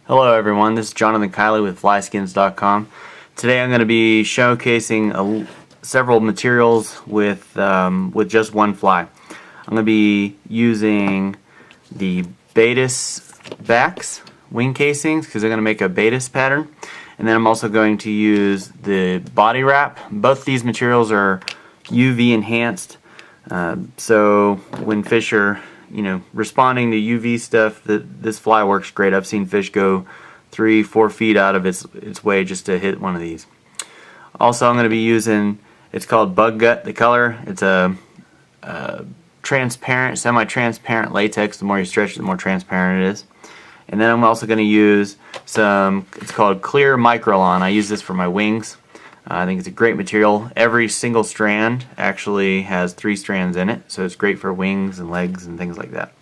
Hello everyone, this is Jonathan Kiley with Skinz.com. Today I'm going to be showcasing several materials with just one fly. I'm going to be using the Baetis backs, wing casings, because they're going to make a Baetis pattern. And then I'm also going to use the body wrap. Both these materials are UV enhanced, so when fish are responding to UV stuff, this fly works great. I've seen fish go 3-4 feet out of its way just to hit one of these. Also, I'm going to be using, it's called Bug Gut, the color. It's a transparent, semi-transparent latex. The more you stretch it, the more transparent it is. And then I'm also going to use some, it's called Clear Microlon. I use this for my wings. I think it's a great material. Every single strand actually has 3 strands in it, so it's great for wings and legs and things like that.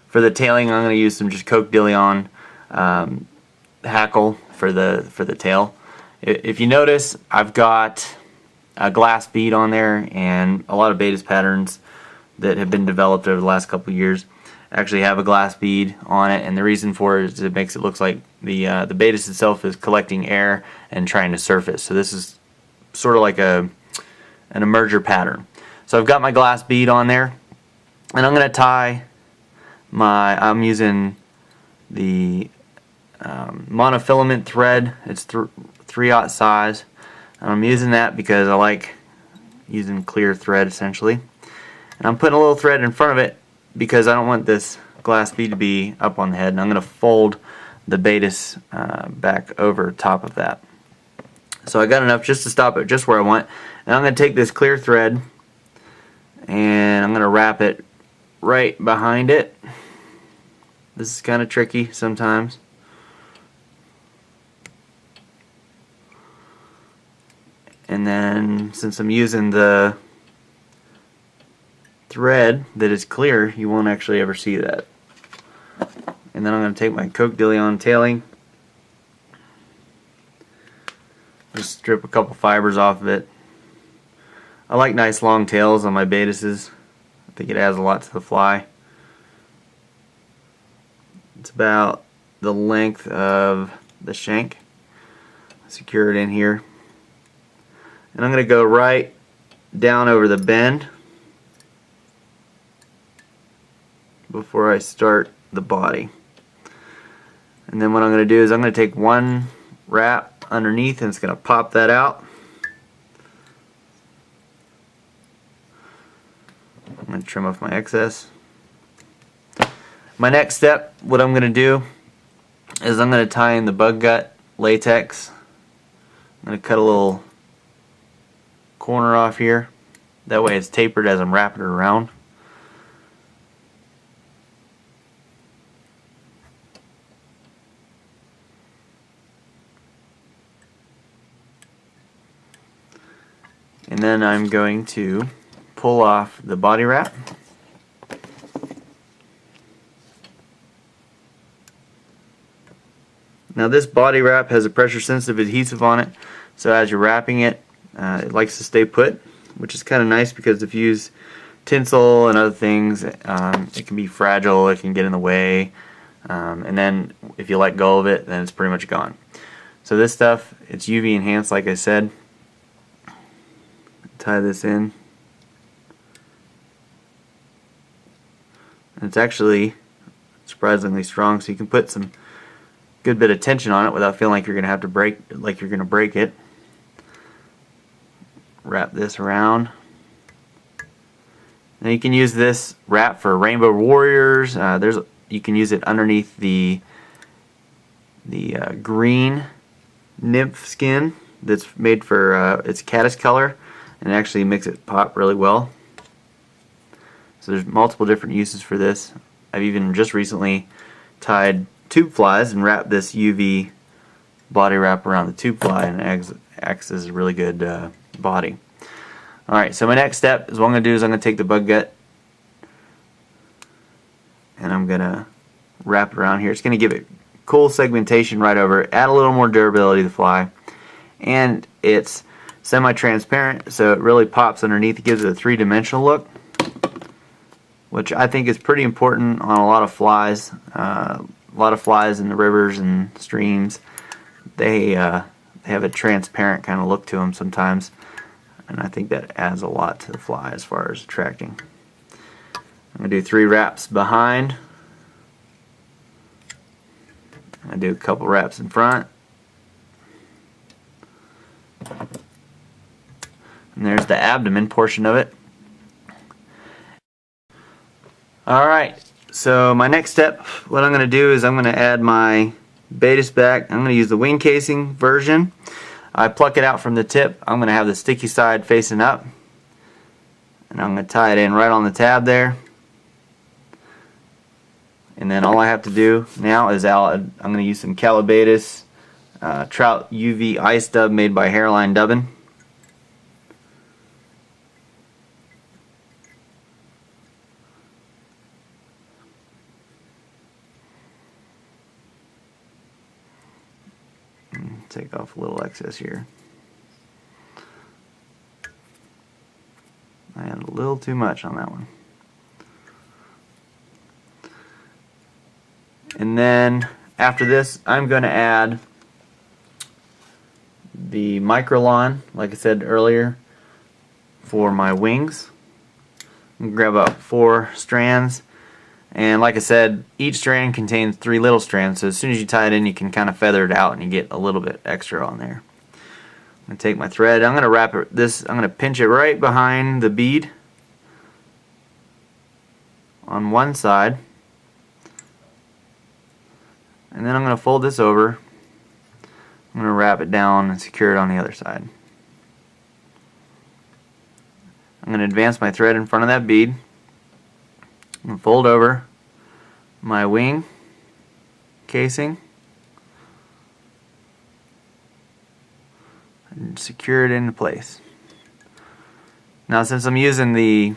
For the tailing, I'm going to use some just Coke de Leon hackle for the tail. If you notice, I've got a glass bead on there, and a lot of Baetis patterns that have been developed over the last couple of years actually have a glass bead on it, and the reason for it is it makes it look like the Baetis itself is collecting air and trying to surface. So this is sort of like an emerger pattern. So I've got my glass bead on there, and I'm going to tie I'm using the monofilament thread. It's 3/0 size, and I'm using that because I like using clear thread essentially. And I'm putting a little thread in front of it because I don't want this glass bead to be up on the head, and I'm going to fold the Baetis back over top of that. So I got enough just to stop it just where I want, and I'm going to take this clear thread and I'm going to wrap it right behind it. This is kind of tricky sometimes. And then since I'm using the thread that is clear, you won't actually ever see that. And then I'm going to take my Coke de Leon tailing, just strip a couple fibers off of it. I like nice long tails on my Baetises. I think it adds a lot to the fly. It's about the length of the shank. Secure it in here. And I'm going to go right down over the bend before I start the body. And then what I'm going to do is I'm going to take one wrap underneath, and it's going to pop that out. I'm going to trim off my excess. My next step, what I'm going to do is I'm going to tie in the bug gut latex. I'm going to cut a little corner off here. That way it's tapered as I'm wrapping it around. And then I'm going to pull off the body wrap. Now this body wrap has a pressure sensitive adhesive on it, so as you're wrapping it, it likes to stay put, which is kind of nice because if you use tinsel and other things, it can be fragile, it can get in the way, and then if you let go of it, then it's pretty much gone. So this stuff, it's UV enhanced like I said. Tie this in. And it's actually surprisingly strong, so you can put some good bit of tension on it without feeling like you're going to have to break it. Wrap this around. Now you can use this wrap for Rainbow Warriors. You can use it underneath the green Nymph skin that's made for its caddis color, and actually makes it pop really well. So there's multiple different uses for this. I've even just recently tied tube flies and wrapped this UV body wrap around the tube fly, and it acts as a really good body. Alright, so my next step is what I'm going to do is I'm going to take the bug gut and I'm going to wrap it around here. It's going to give it cool segmentation right over it, add a little more durability to the fly, and it's semi-transparent, so it really pops underneath. It gives it a three-dimensional look, which I think is pretty important on a lot of flies. lot of flies in the rivers and streams, they have a transparent kind of look to them sometimes, and I think that adds a lot to the fly as far as attracting. I'm going to do 3 wraps behind. I do a couple wraps in front. And there's the abdomen portion of it. Alright, so my next step, what I'm going to do is I'm going to add my Baetis back. I'm going to use the wing casing version. I pluck it out from the tip. I'm going to have the sticky side facing up. And I'm going to tie it in right on the tab there. And then all I have to do now is I'm going to use some Baetis Trout UV Ice Dub made by Hairline Dubbin. Take off a little excess here. I had a little too much on that one. And then after this, I'm going to add the microlon, like I said earlier, for my wings. I'm going to grab about 4 strands. And like I said, each strand contains 3 little strands, so as soon as you tie it in, you can kind of feather it out and you get a little bit extra on there. I'm going to take my thread, I'm going to wrap it, I'm going to pinch it right behind the bead on one side. And then I'm going to fold this over. I'm going to wrap it down and secure it on the other side. I'm going to advance my thread in front of that bead. I'm going to fold over my wing casing and secure it into place. Now, since I'm using the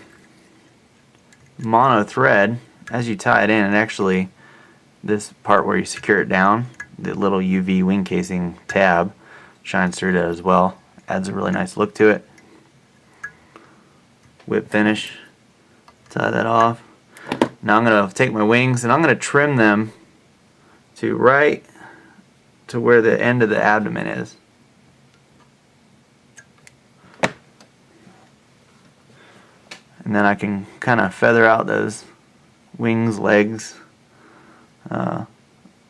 mono thread, as you tie it in, and actually this part where you secure it down, the little UV wing casing tab shines through that as well, adds a really nice look to it. Whip finish, tie that off. Now I'm going to take my wings and I'm going to trim them to right to where the end of the abdomen is. And then I can kind of feather out those wings, legs a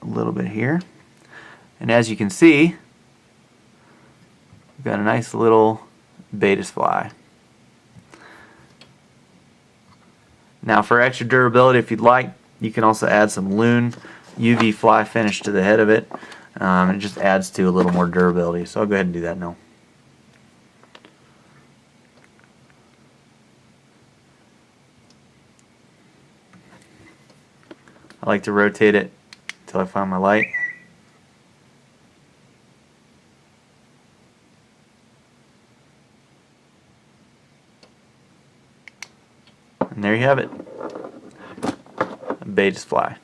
little bit here. And as you can see, we've got a nice little Baetis fly. Now for extra durability, if you'd like, you can also add some loon UV fly finish to the head of it. It just adds to a little more durability. So I'll go ahead and do that now. I like to rotate it until I find my light. And there you have it, a Baetis fly.